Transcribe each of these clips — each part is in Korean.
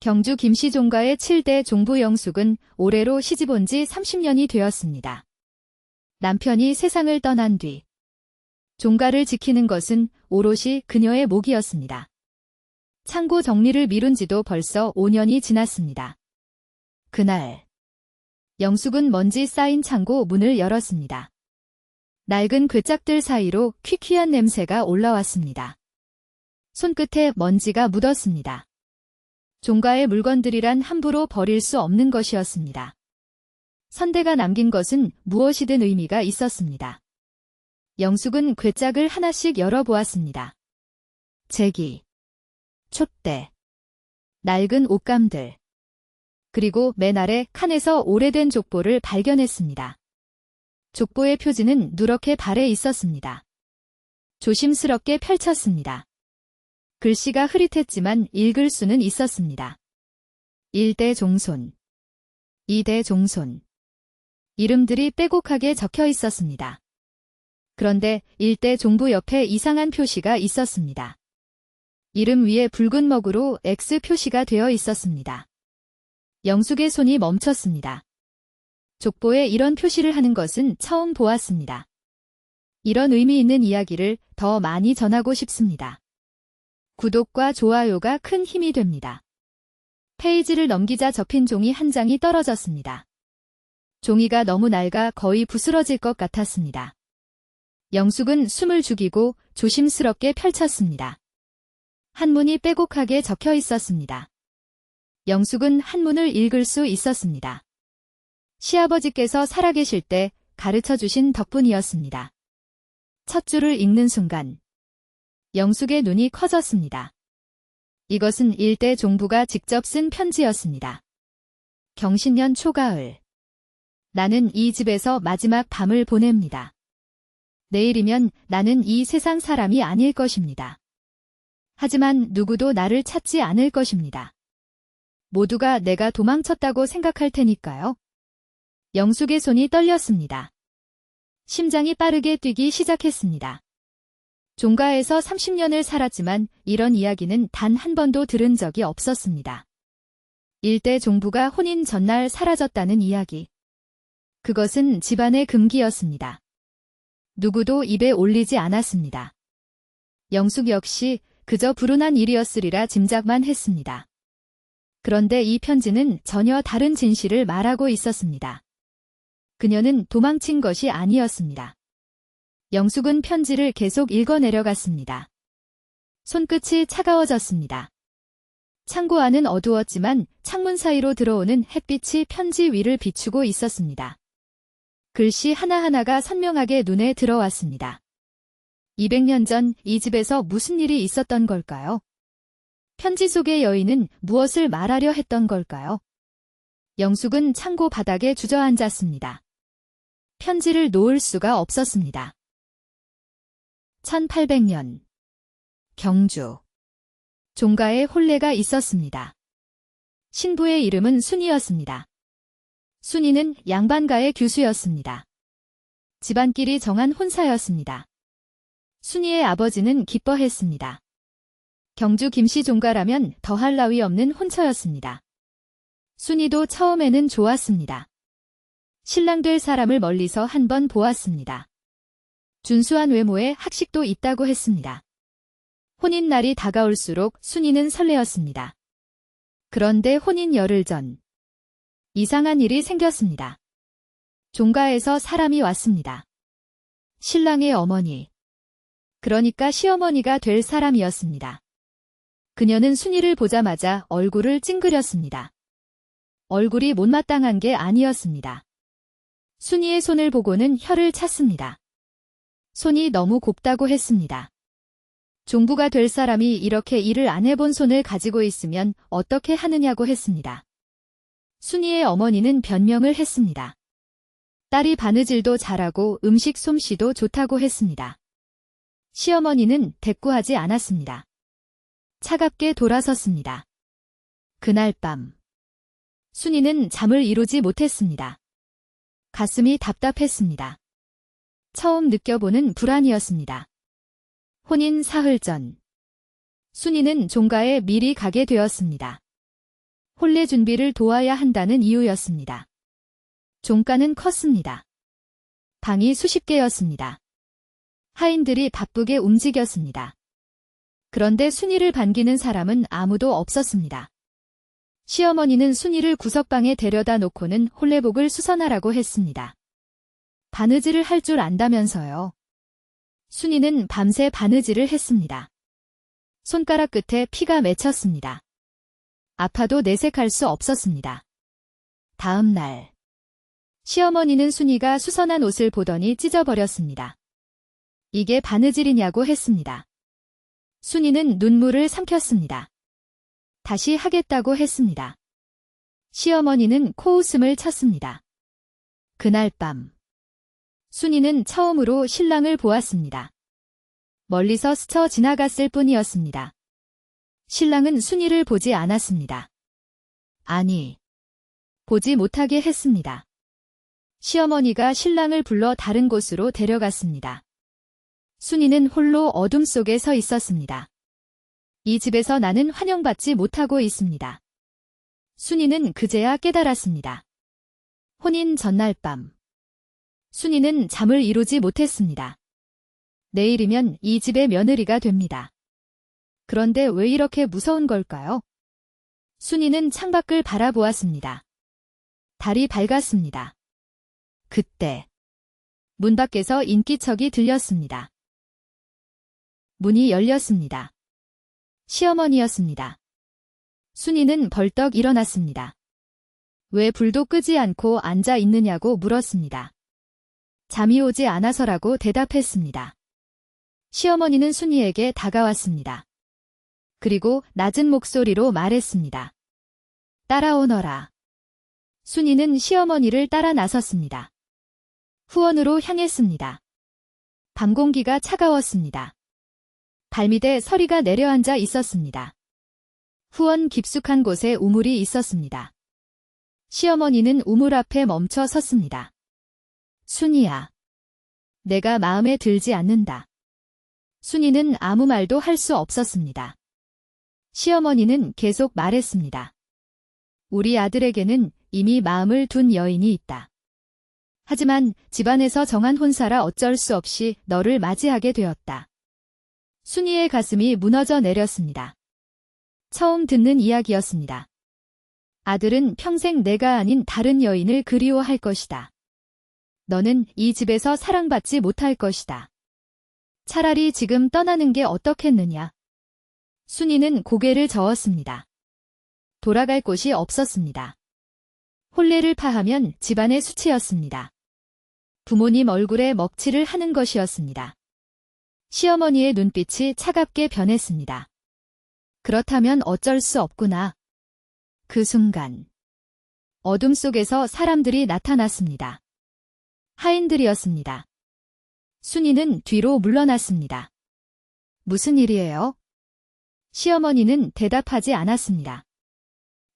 경주 김씨 종가의 7대 종부 영숙은 올해로 시집온 지 30년이 되었습니다. 남편이 세상을 떠난 뒤 종가를 지키는 것은 오롯이 그녀의 몫이었습니다. 창고 정리를 미룬 지도 벌써 5년이 지났습니다. 그날 영숙은 먼지 쌓인 창고 문을 열었습니다. 낡은 괴짝들 사이로 퀴퀴한 냄새가 올라왔습니다. 손끝에 먼지가 묻었습니다. 종가의 물건들이란 함부로 버릴 수 없는 것이었습니다. 선대가 남긴 것은 무엇이든 의미가 있었습니다. 영숙은 괴짝을 하나씩 열어보았습니다. 제기, 촛대, 낡은 옷감들, 그리고 맨 아래 칸에서 오래된 족보를 발견했습니다. 족보의 표지는 누렇게 발에 있었습니다. 조심스럽게 펼쳤습니다. 글씨가 흐릿했지만 읽을 수는 있었습니다. 1대 종손, 2대 종손. 이름들이 빼곡하게 적혀 있었습니다. 그런데 1대 종부 옆에 이상한 표시가 있었습니다. 이름 위에 붉은 먹으로 X 표시가 되어 있었습니다. 영숙의 손이 멈췄습니다. 족보에 이런 표시를 하는 것은 처음 보았습니다. 이런 의미 있는 이야기를 더 많이 전하고 싶습니다. 구독과 좋아요가 큰 힘이 됩니다. 페이지를 넘기자 접힌 종이 한 장이 떨어졌습니다. 종이가 너무 낡아 거의 부스러질 것 같았습니다. 영숙은 숨을 죽이고 조심스럽게 펼쳤습니다. 한문이 빼곡하게 적혀 있었습니다. 영숙은 한문을 읽을 수 있었습니다. 시아버지께서 살아계실 때 가르쳐 주신 덕분이었습니다. 첫 줄을 읽는 순간 영숙의 눈이 커졌습니다. 이것은 1대 종부가 직접 쓴 편지였습니다. 경신년 초가을. 나는 이 집에서 마지막 밤을 보냅니다. 내일이면 나는 이 세상 사람이 아닐 것입니다. 하지만 누구도 나를 찾지 않을 것입니다. 모두가 내가 도망쳤다고 생각할 테니까요. 영숙의 손이 떨렸습니다. 심장이 빠르게 뛰기 시작했습니다. 종가에서 30년을 살았지만 이런 이야기는 단 한 번도 들은 적이 없었습니다. 1대 종부가 혼인 전날 사라졌다는 이야기. 그것은 집안의 금기였습니다. 누구도 입에 올리지 않았습니다. 영숙 역시 그저 불운한 일이었으리라 짐작만 했습니다. 그런데 이 편지는 전혀 다른 진실을 말하고 있었습니다. 그녀는 도망친 것이 아니었습니다. 영숙은 편지를 계속 읽어내려갔습니다. 손끝이 차가워졌습니다. 창고 안은 어두웠지만 창문 사이로 들어오는 햇빛이 편지 위를 비추고 있었습니다. 글씨 하나하나가 선명하게 눈에 들어왔습니다. 200년 전 이 집에서 무슨 일이 있었던 걸까요? 편지 속의 여인은 무엇을 말하려 했던 걸까요? 영숙은 창고 바닥에 주저앉았습니다. 편지를 놓을 수가 없었습니다. 1800년 경주 종가에 혼례가 있었습니다. 신부의 이름은 순이였습니다. 순이는 양반가의 규수였습니다. 집안끼리 정한 혼사였습니다. 순이의 아버지는 기뻐했습니다. 경주 김씨 종가라면 더할 나위 없는 혼처였습니다. 순이도 처음에는 좋았습니다. 신랑 될 사람을 멀리서 한번 보았습니다. 준수한 외모에 학식도 있다고 했습니다. 혼인 날이 다가올수록 순이는 설레었습니다. 그런데 혼인 열흘 전 이상한 일이 생겼습니다. 종가에서 사람이 왔습니다. 신랑의 어머니, 그러니까 시어머니가 될 사람이었습니다. 그녀는 순이를 보자마자 얼굴을 찡그렸습니다. 얼굴이 못마땅한 게 아니었습니다. 순이의 손을 보고는 혀를 찼습니다. 손이 너무 곱다고 했습니다. 종부가 될 사람이 이렇게 일을 안 해본 손을 가지고 있으면 어떻게 하느냐고 했습니다. 순이의 어머니는 변명을 했습니다. 딸이 바느질도 잘하고 음식 솜씨도 좋다고 했습니다. 시어머니는 대꾸하지 않았습니다. 차갑게 돌아섰습니다. 그날 밤 순이는 잠을 이루지 못했습니다. 가슴이 답답했습니다. 처음 느껴보는 불안이었습니다. 혼인 사흘 전 순이는 종가에 미리 가게 되었습니다. 혼례 준비를 도와야 한다는 이유였습니다. 종가는 컸습니다. 방이 수십 개였습니다. 하인들이 바쁘게 움직였습니다. 그런데 순이를 반기는 사람은 아무도 없었습니다. 시어머니는 순이를 구석방에 데려다 놓고는 혼례복을 수선하라고 했습니다. 바느질을 할 줄 안다면서요. 순이는 밤새 바느질을 했습니다. 손가락 끝에 피가 맺혔습니다. 아파도 내색할 수 없었습니다. 다음 날, 시어머니는 순이가 수선한 옷을 보더니 찢어버렸습니다. 이게 바느질이냐고 했습니다. 순이는 눈물을 삼켰습니다. 다시 하겠다고 했습니다. 시어머니는 코웃음을 쳤습니다. 그날 밤, 순이는 처음으로 신랑을 보았습니다. 멀리서 스쳐 지나갔을 뿐이었습니다. 신랑은 순이를 보지 않았습니다. 아니, 보지 못하게 했습니다. 시어머니가 신랑을 불러 다른 곳으로 데려갔습니다. 순이는 홀로 어둠 속에 서 있었습니다. 이 집에서 나는 환영받지 못하고 있습니다. 순이는 그제야 깨달았습니다. 혼인 전날 밤, 순이는 잠을 이루지 못했습니다. 내일이면 이 집의 며느리가 됩니다. 그런데 왜 이렇게 무서운 걸까요? 순이는 창밖을 바라보았습니다. 달이 밝았습니다. 그때 문 밖에서 인기척이 들렸습니다. 문이 열렸습니다. 시어머니였습니다. 순이는 벌떡 일어났습니다. 왜 불도 끄지 않고 앉아 있느냐고 물었습니다. 잠이 오지 않아서라고 대답했습니다. 시어머니는 순이에게 다가왔습니다. 그리고 낮은 목소리로 말했습니다. 따라오너라. 순이는 시어머니를 따라 나섰습니다. 후원으로 향했습니다. 밤 공기가 차가웠습니다. 발밑에 서리가 내려앉아 있었습니다. 후원 깊숙한 곳에 우물이 있었습니다. 시어머니는 우물 앞에 멈춰 섰습니다. 순이야. 내가 마음에 들지 않는다. 순이는 아무 말도 할 수 없었습니다. 시어머니는 계속 말했습니다. 우리 아들에게는 이미 마음을 둔 여인이 있다. 하지만 집안에서 정한 혼사라 어쩔 수 없이 너를 맞이하게 되었다. 순이의 가슴이 무너져 내렸습니다. 처음 듣는 이야기였습니다. 아들은 평생 내가 아닌 다른 여인을 그리워할 것이다. 너는 이 집에서 사랑받지 못할 것이다. 차라리 지금 떠나는 게 어떻겠느냐. 순이는 고개를 저었습니다. 돌아갈 곳이 없었습니다. 혼례를 파하면 집안의 수치였습니다. 부모님 얼굴에 먹칠을 하는 것이었습니다. 시어머니의 눈빛이 차갑게 변했습니다. 그렇다면 어쩔 수 없구나. 그 순간 어둠 속에서 사람들이 나타났습니다. 하인들이었습니다. 순이는 뒤로 물러났습니다. 무슨 일이에요? 시어머니는 대답하지 않았습니다.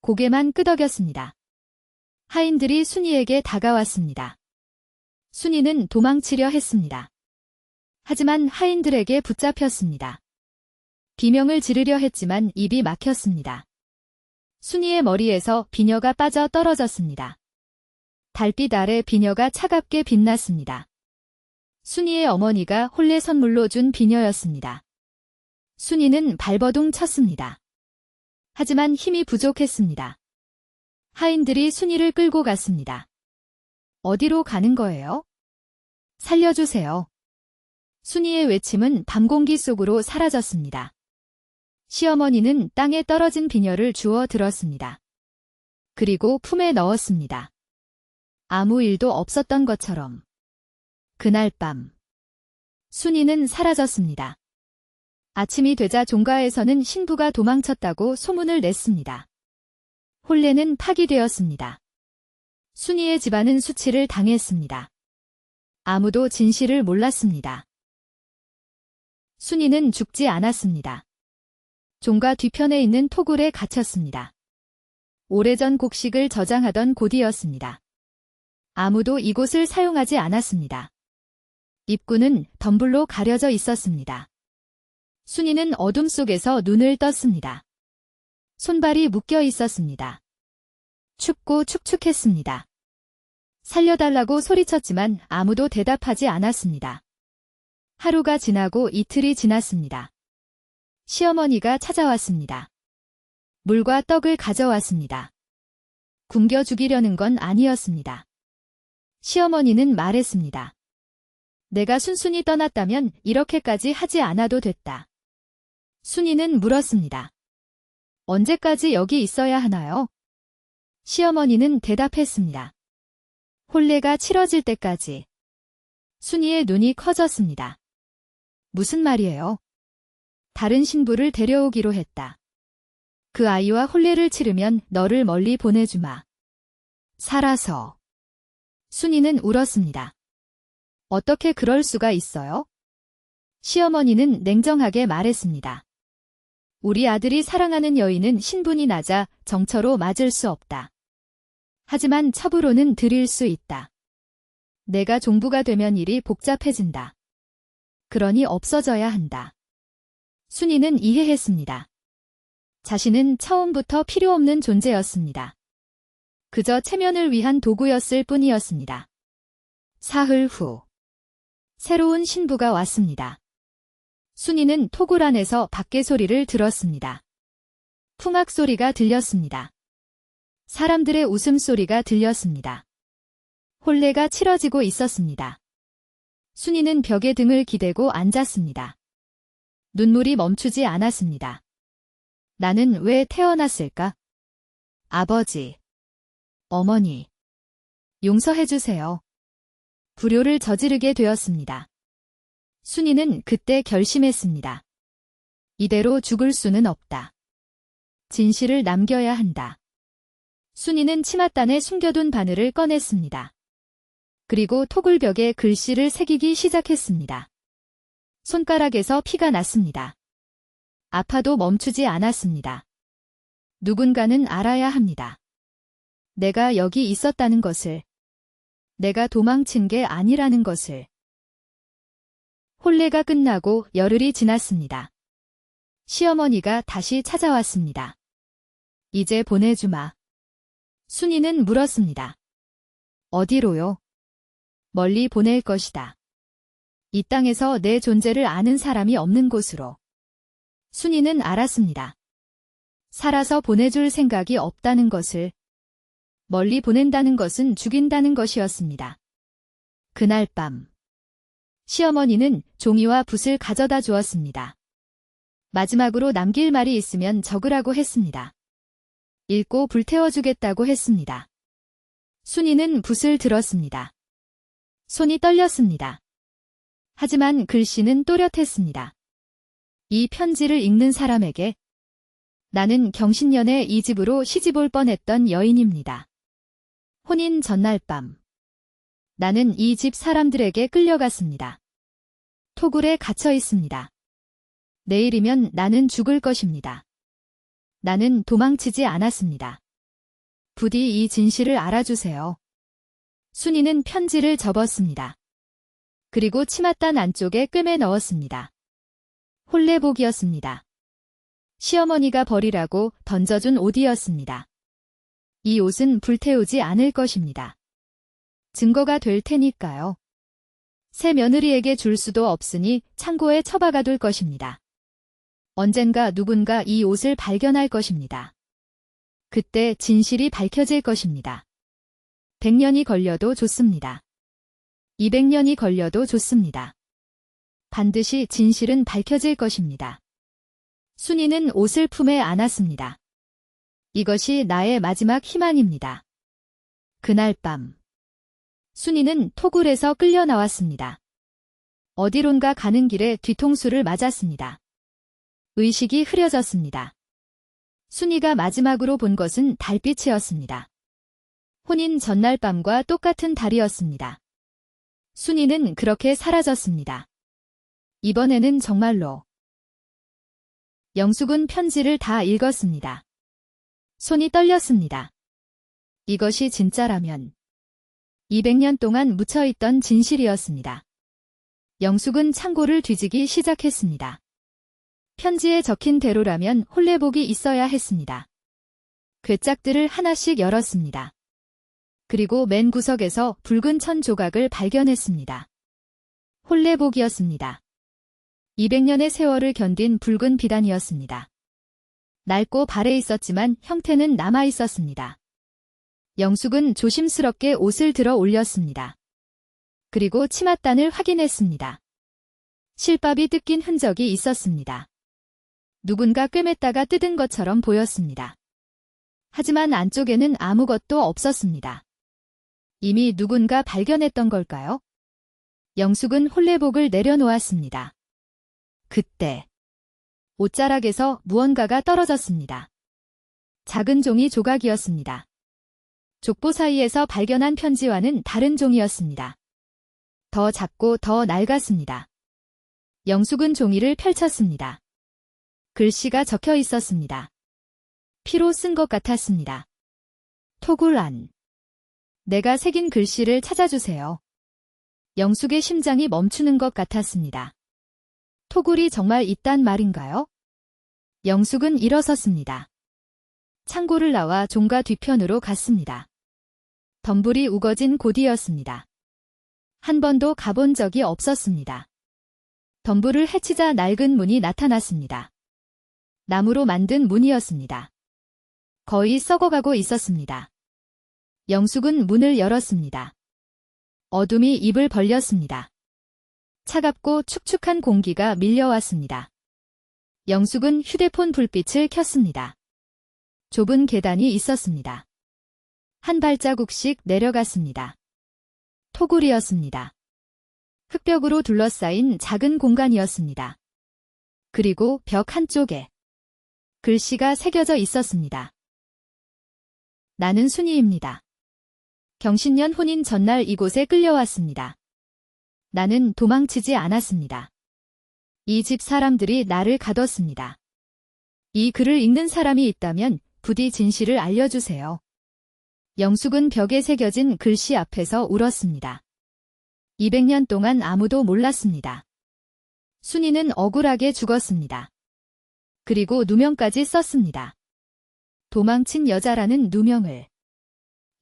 고개만 끄덕였습니다. 하인들이 순이에게 다가왔습니다. 순이는 도망치려 했습니다. 하지만 하인들에게 붙잡혔습니다. 비명을 지르려 했지만 입이 막혔습니다. 순이의 머리에서 비녀가 빠져 떨어졌습니다. 달빛 아래 비녀가 차갑게 빛났습니다. 순이의 어머니가 혼례 선물로 준 비녀였습니다. 순이는 발버둥 쳤습니다. 하지만 힘이 부족했습니다. 하인들이 순이를 끌고 갔습니다. 어디로 가는 거예요? 살려주세요. 순이의 외침은 밤 공기 속으로 사라졌습니다. 시어머니는 땅에 떨어진 비녀를 주워 들었습니다. 그리고 품에 넣었습니다. 아무 일도 없었던 것처럼. 그날 밤, 순이는 사라졌습니다. 아침이 되자 종가에서는 신부가 도망쳤다고 소문을 냈습니다. 혼례는 파기되었습니다. 순이의 집안은 수치를 당했습니다. 아무도 진실을 몰랐습니다. 순이는 죽지 않았습니다. 종가 뒤편에 있는 토굴에 갇혔습니다. 오래전 곡식을 저장하던 곳이었습니다. 아무도 이곳을 사용하지 않았습니다. 입구는 덤불로 가려져 있었습니다. 순이는 어둠 속에서 눈을 떴습니다. 손발이 묶여 있었습니다. 춥고 축축했습니다. 살려달라고 소리쳤지만 아무도 대답하지 않았습니다. 하루가 지나고 이틀이 지났습니다. 시어머니가 찾아왔습니다. 물과 떡을 가져왔습니다. 굶겨 죽이려는 건 아니었습니다. 시어머니는 말했습니다. 내가 순순히 떠났다면 이렇게까지 하지 않아도 됐다. 순이는 물었습니다. 언제까지 여기 있어야 하나요? 시어머니는 대답했습니다. 혼례가 치러질 때까지. 순이의 눈이 커졌습니다. 무슨 말이에요? 다른 신부를 데려오기로 했다. 그 아이와 혼례를 치르면 너를 멀리 보내주마. 살아서. 순이는 울었습니다. 어떻게 그럴 수가 있어요? 시어머니는 냉정하게 말했습니다. 우리 아들이 사랑하는 여인은 신분이 낮아 정처로 맞을 수 없다. 하지만 첩으로는 드릴 수 있다. 내가 종부가 되면 일이 복잡해진다. 그러니 없어져야 한다. 순이는 이해했습니다. 자신은 처음부터 필요 없는 존재였습니다. 그저 체면을 위한 도구였을 뿐이었습니다. 사흘 후 새로운 신부가 왔습니다. 순이는 토굴 안에서 밖의 소리를 들었습니다. 풍악 소리가 들렸습니다. 사람들의 웃음소리가 들렸습니다. 혼례가 치러지고 있었습니다. 순이는 벽에 등을 기대고 앉았습니다. 눈물이 멈추지 않았습니다. 나는 왜 태어났을까? 아버지, 어머니, 용서해주세요. 불효를 저지르게 되었습니다. 순이는 그때 결심했습니다. 이대로 죽을 수는 없다. 진실을 남겨야 한다. 순이는 치맛단에 숨겨둔 바늘을 꺼냈습니다. 그리고 토굴벽에 글씨를 새기기 시작했습니다. 손가락에서 피가 났습니다. 아파도 멈추지 않았습니다. 누군가는 알아야 합니다. 내가 여기 있었다는 것을. 내가 도망친 게 아니라는 것을. 혼례가 끝나고 열흘이 지났습니다. 시어머니가 다시 찾아왔습니다. 이제 보내주마. 순이는 물었습니다. 어디로요? 멀리 보낼 것이다. 이 땅에서 내 존재를 아는 사람이 없는 곳으로. 순이는 알았습니다. 살아서 보내줄 생각이 없다는 것을. 멀리 보낸다는 것은 죽인다는 것이었습니다. 그날 밤 시어머니는 종이와 붓을 가져다 주었습니다. 마지막으로 남길 말이 있으면 적으라고 했습니다. 읽고 불태워주겠다고 했습니다. 순이는 붓을 들었습니다. 손이 떨렸습니다. 하지만 글씨는 또렷했습니다. 이 편지를 읽는 사람에게 나는 경신년에 이 집으로 시집올 뻔했던 여인입니다. 혼인 전날 밤 나는 이 집 사람들에게 끌려갔습니다. 토굴에 갇혀 있습니다. 내일이면 나는 죽을 것입니다. 나는 도망치지 않았습니다. 부디 이 진실을 알아주세요. 순이는 편지를 접었습니다. 그리고 치맛단 안쪽에 꿰매 넣었습니다. 혼례복이었습니다. 시어머니가 버리라고 던져준 옷이었습니다. 이 옷은 불태우지 않을 것입니다. 증거가 될 테니까요. 새 며느리에게 줄 수도 없으니 창고에 처박아 둘 것입니다. 언젠가 누군가 이 옷을 발견할 것입니다. 그때 진실이 밝혀질 것입니다. 100년이 걸려도 좋습니다. 200년이 걸려도 좋습니다. 반드시 진실은 밝혀질 것입니다. 순이는 옷을 품에 안았습니다. 이것이 나의 마지막 희망입니다. 그날 밤 순이는 토굴에서 끌려 나왔습니다. 어디론가 가는 길에 뒤통수를 맞았습니다. 의식이 흐려졌습니다. 순이가 마지막으로 본 것은 달빛이었습니다. 혼인 전날 밤과 똑같은 달이었습니다. 순이는 그렇게 사라졌습니다. 이번에는 정말로. 영숙은 편지를 다 읽었습니다. 손이 떨렸습니다. 이것이 진짜라면 200년 동안 묻혀있던 진실이었습니다. 영숙은 창고를 뒤지기 시작했습니다. 편지에 적힌 대로라면 혼례복이 있어야 했습니다. 괴짝들을 하나씩 열었습니다. 그리고 맨 구석에서 붉은 천 조각을 발견했습니다. 홀레복이었습니다. 200년의 세월을 견딘 붉은 비단이었습니다. 낡고 발해 있었지만 형태는 남아 있었습니다. 영숙은 조심스럽게 옷을 들어 올렸습니다. 그리고 치맛단을 확인했습니다. 실밥이 뜯긴 흔적이 있었습니다. 누군가 꿰맸다가 뜯은 것처럼 보였습니다. 하지만 안쪽에는 아무것도 없었습니다. 이미 누군가 발견했던 걸까요? 영숙은 홀레복을 내려놓았습니다. 그때 옷자락에서 무언가가 떨어졌습니다. 작은 종이 조각이었습니다. 족보 사이에서 발견한 편지와는 다른 종이었습니다. 더 작고 더 낡았습니다. 영숙은 종이를 펼쳤습니다. 글씨가 적혀 있었습니다. 피로 쓴 것 같았습니다. 토굴안. 내가 새긴 글씨를 찾아주세요. 영숙의 심장이 멈추는 것 같았습니다. 토굴이 정말 있단 말인가요? 영숙은 일어섰습니다. 창고를 나와 종가 뒤편으로 갔습니다. 덤불이 우거진 곳이었습니다. 한 번도 가본 적이 없었습니다. 덤불을 헤치자 낡은 문이 나타났습니다. 나무로 만든 문이었습니다. 거의 썩어가고 있었습니다. 영숙은 문을 열었습니다. 어둠이 입을 벌렸습니다. 차갑고 축축한 공기가 밀려왔습니다. 영숙은 휴대폰 불빛을 켰습니다. 좁은 계단이 있었습니다. 한 발자국씩 내려갔습니다. 토굴이었습니다. 흙벽으로 둘러싸인 작은 공간이었습니다. 그리고 벽 한쪽에 글씨가 새겨져 있었습니다. 나는 순이입니다. 경신년 혼인 전날 이곳에 끌려왔습니다. 나는 도망치지 않았습니다. 이 집 사람들이 나를 가뒀습니다. 이 글을 읽는 사람이 있다면 부디 진실을 알려주세요. 영숙은 벽에 새겨진 글씨 앞에서 울었습니다. 200년 동안 아무도 몰랐습니다. 순이는 억울하게 죽었습니다. 그리고 누명까지 썼습니다. 도망친 여자라는 누명을.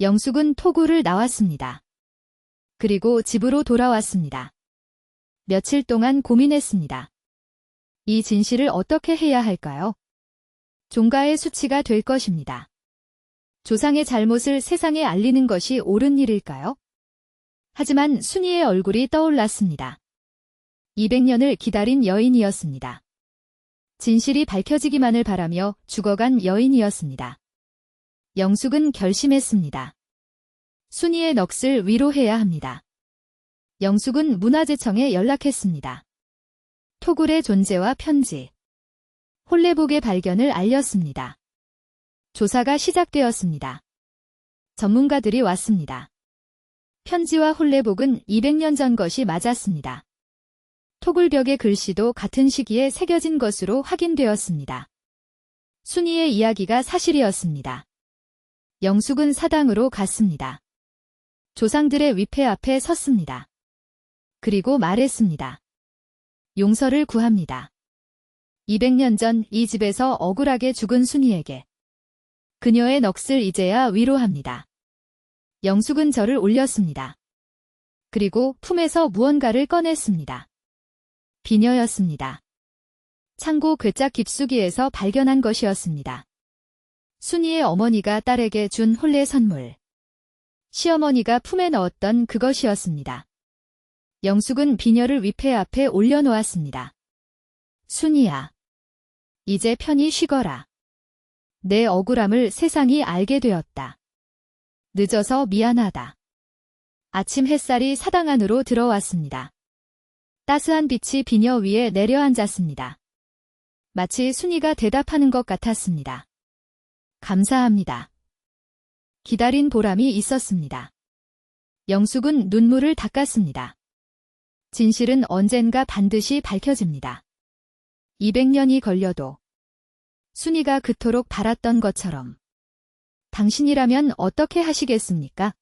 영숙은 토굴을 나왔습니다. 그리고 집으로 돌아왔습니다. 며칠 동안 고민했습니다. 이 진실을 어떻게 해야 할까요? 종가의 수치가 될 것입니다. 조상의 잘못을 세상에 알리는 것이 옳은 일일까요? 하지만 순이의 얼굴이 떠올랐습니다. 200년을 기다린 여인이었습니다. 진실이 밝혀지기만을 바라며 죽어간 여인이었습니다. 영숙은 결심했습니다. 순이의 넋을 위로해야 합니다. 영숙은 문화재청에 연락했습니다. 토굴의 존재와 편지, 홀레복의 발견을 알렸습니다. 조사가 시작되었습니다. 전문가들이 왔습니다. 편지와 홀레복은 200년 전 것이 맞았습니다. 토굴벽의 글씨도 같은 시기에 새겨진 것으로 확인되었습니다. 순이의 이야기가 사실이었습니다. 영숙은 사당으로 갔습니다. 조상들의 위패 앞에 섰습니다. 그리고 말했습니다. 용서를 구합니다. 200년 전 이 집에서 억울하게 죽은 순이에게 그녀의 넋을 이제야 위로합니다. 영숙은 절을 올렸습니다. 그리고 품에서 무언가를 꺼냈습니다. 비녀였습니다. 창고 괴짝 깊숙이에서 발견한 것이었습니다. 순이의 어머니가 딸에게 준 혼례 선물. 시어머니가 품에 넣었던 그것이었습니다. 영숙은 비녀를 위패 앞에 올려놓았습니다. 순이야. 이제 편히 쉬거라. 내 억울함을 세상이 알게 되었다. 늦어서 미안하다. 아침 햇살이 사당 안으로 들어왔습니다. 따스한 빛이 비녀 위에 내려앉았습니다. 마치 순이가 대답하는 것 같았습니다. 감사합니다. 기다린 보람이 있었습니다. 영숙은 눈물을 닦았습니다. 진실은 언젠가 반드시 밝혀집니다. 200년이 걸려도 순이가 그토록 바랐던 것처럼 당신이라면 어떻게 하시겠습니까?